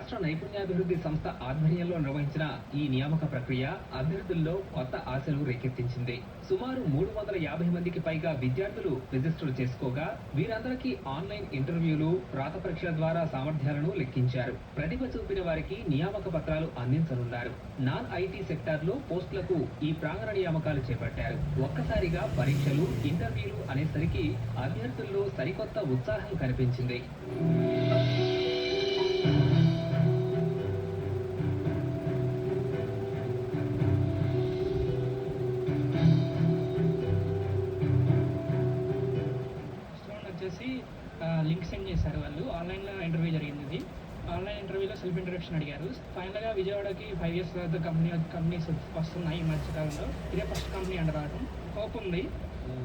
రాష్ట్ర నైపుణ్యాభివృద్ధి సంస్థ ఆధ్వర్యంలో నిర్వహించిన ఈ నియామక ప్రక్రియ అభ్యర్థుల్లో కొత్త ఆశలు రేకెత్తించింది. సుమారు 350 మందికి పైగా విద్యార్థులు రిజిస్టర్ చేసుకోగా వీరందరికీ ఆన్లైన్ ఇంటర్వ్యూలు, రాత పరీక్షల ద్వారా సామర్థ్యాలను లెక్కించారు. ప్రతిభ చూపిన వారికి నియామక పత్రాలు అందించనున్నారు. నాన్ ఐటీ సెక్టార్లో పోస్టులకు ఈ ప్రాంగణ నియామకాలు చేపట్టారు. ఒక్కసారిగా పరీక్షలు, ఇంటర్వ్యూలు అనేసరికి అభ్యర్థుల్లో సరికొత్త ఉత్సాహం కనిపించింది. వచ్చేసి లింక్ సెండ్ చేశారు. వాళ్ళు ఆన్లైన్లో ఇంటర్వ్యూ జరిగింది. ఇది ఆన్లైన్ ఇంటర్వ్యూలో సెల్ఫ్ ఇంట్రడక్షన్ అడిగారు. ఫైనల్గా విజయవాడకి 5 years తర్వాత కంపెనీస్ వస్తున్నాయి ఈ మధ్యకాలంలో. ఇదే ఫస్ట్ కంపెనీ అంట రావడం. హోప్ ఉంది.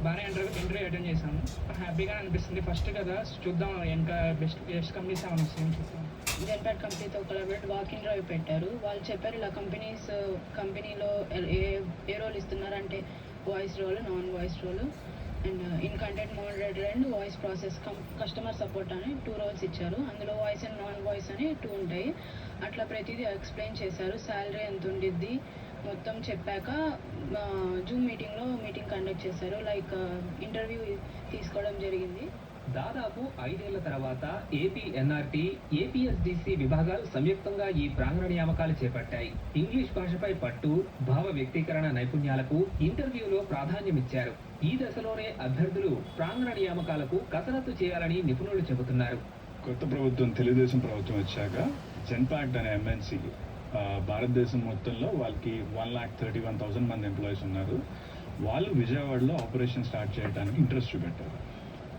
బాగానే ఇంటర్వ్యూ అటెండ్ చేశాను. హ్యాపీగా అనిపిస్తుంది. ఫస్ట్ కదా, చూద్దాం ఇంకా బెస్ట్ కంపెనీస్ ఏమైనా వస్తాయని చూద్దాం. జెన్పాట్ కంపెనీతో కొలాబరేట్ వాకింగ్ డ్రైవ్ పెట్టారు. వాళ్ళు చెప్పారు ఇలా కంపెనీలో ఏ రోల్ ఇస్తున్నారంటే voice role, non voice role and in content moderator and voice process customer support అని 2 roles ఇచ్చారు. అందులో వాయిస్ అండ్ నాన్ వాయిస్ అని 2 ఉంటాయి. అట్లా ప్రతిదీ ఎక్స్ప్లెయిన్ చేశారు. శాలరీ ఎంత ఉండిద్ది మొత్తం చెప్పాక జూమ్ మీటింగ్ కండక్ట్ చేశారు. లైక్ ఇంటర్వ్యూ తీసుకోవడం జరిగింది. దాదాపు 5 ఏళ్ల తర్వాత ఏపీ ఎన్ఆర్టీ, ఏపీఎస్డిసి విభాగాలు సంయుక్తంగా ఈ ప్రాంగణ నియామకాలు చేపట్టాయి. ఇంగ్లీష్ భాషపై పట్టు, భావ వ్యక్తీకరణ నైపుణ్యాలకు ఇంటర్వ్యూలో ప్రాధాన్యమిచ్చారు. ఈ దశలోనే అభ్యర్థులు ప్రాంగణ నియామకాలకు కసరత్తు చేయాలని నిపుణులు చెబుతున్నారు. కొత్త ప్రభుత్వం, తెలుగుదేశం ప్రభుత్వం వచ్చాక జెన్పాక్ట్ అనే ఎంఎన్సీ భారతదేశం మొత్తంలో వాళ్ళకి 1,31,000 మంది ఎంప్లాయీస్ ఉన్నారు. వాళ్ళు విజయవాడలో ఆపరేషన్ స్టార్ట్ చేయడానికి ఇంట్రెస్ట్ చూపెట్టారు.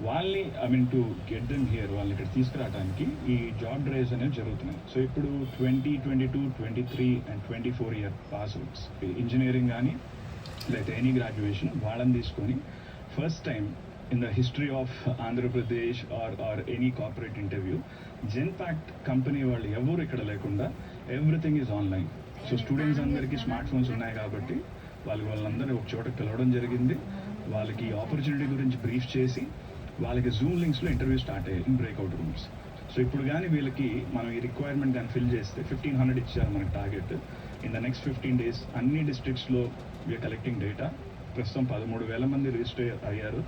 వాళ్ళని టు గెట్ దెమ్ హియర్, వాళ్ళని ఇక్కడ తీసుకురావడానికి ఈ జాబ్ డ్రైవ్స్ అనేవి జరుగుతున్నాయి. సో ఇప్పుడు 2022, 23 and 24 year pass outs engineering కానీ లేకపోతే ఎనీ గ్రాడ్యుయేషన్ వాళ్ళని తీసుకొని first time in the history of Andhra Pradesh or any corporate interview Genpact company వాళ్ళు ఎవరు ఇక్కడ లేకుండా everything is online. So students అందరికీ స్మార్ట్ ఫోన్స్ ఉన్నాయి కాబట్టి వాళ్ళందరినీ ఒక చోట పిలవడం జరిగింది. వాళ్ళకి ఆపర్చునిటీ గురించి బ్రీఫ్ చేసి వాళ్ళకి జూమ్ లింక్స్లో ఇంటర్వ్యూ స్టార్ట్ అయ్యాయి ఇన్ బ్రేక్అవుట్ రూమ్స్. సో ఇప్పుడు కానీ వీళ్ళకి మనం ఈ రిక్వైర్మెంట్ కానీ ఫిల్ చేస్తే 1,500 ఇచ్చారు మనకి target. In the next 15 days అన్ని డిస్ట్రిక్ట్స్లో వీఆర్ కలెక్టింగ్ డేటా. ప్రస్తుతం 13,000 మంది రిజిస్టర్ అయ్యారు.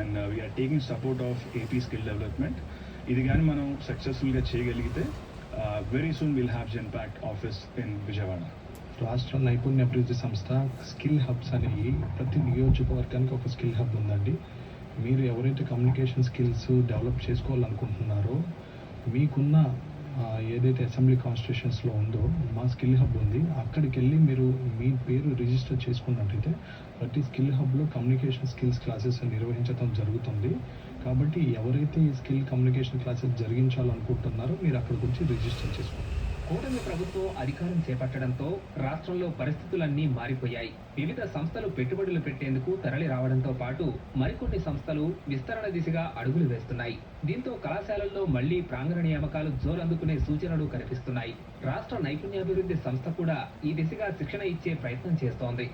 And we're taking support of AP skill development. ఇది కానీ మనం సక్సెస్ఫుల్గా చేయగలిగితే very soon will have Genpact office in Vijayawada. రాష్ట్ర నైపుణ్యాభివృద్ధి సంస్థ స్కిల్ హబ్స్ అనేవి ప్రతి నియోజకవర్గానికి ఒక స్కిల్ హబ్ ఉందండి. మీరు ఎవరైతే కమ్యూనికేషన్ స్కిల్స్ డెవలప్ చేసుకోవాలనుకుంటున్నారో మీకున్న ఏదైతే అసెంబ్లీ కాన్స్టిట్యూషన్స్లో ఉందో మా స్కిల్ హబ్ ఉంది. అక్కడికి వెళ్ళి మీరు మీ పేరు రిజిస్టర్ చేసుకున్నట్టయితే ప్రతి స్కిల్ హబ్లో కమ్యూనికేషన్ స్కిల్స్ క్లాసెస్ నిర్వహించడం జరుగుతుంది. కాబట్టి ఎవరైతే ఈ స్కిల్ కమ్యూనికేషన్ క్లాసెస్ జరిగించాలనుకుంటున్నారో మీరు అక్కడికి వచ్చి రిజిస్టర్ చేసుకోండి. కూటమి ప్రభుత్వం అధికారం చేపట్టడంతో రాష్ట్రంలో పరిస్థితులన్నీ మారిపోయాయి. వివిధ సంస్థలు పెట్టుబడులు పెట్టేందుకు తరలి రావడంతో పాటు మరికొన్ని సంస్థలు విస్తరణ దిశగా అడుగులు వేస్తున్నాయి. దీంతో కళాశాలల్లో మళ్లీ ప్రాంగణ నియామకాలు జోరందుకునే సూచనలు కనిపిస్తున్నాయి. రాష్ట్ర నైపుణ్యాభివృద్ధి సంస్థ కూడా ఈ దిశగా శిక్షణ ఇచ్చే ప్రయత్నం చేస్తోంది.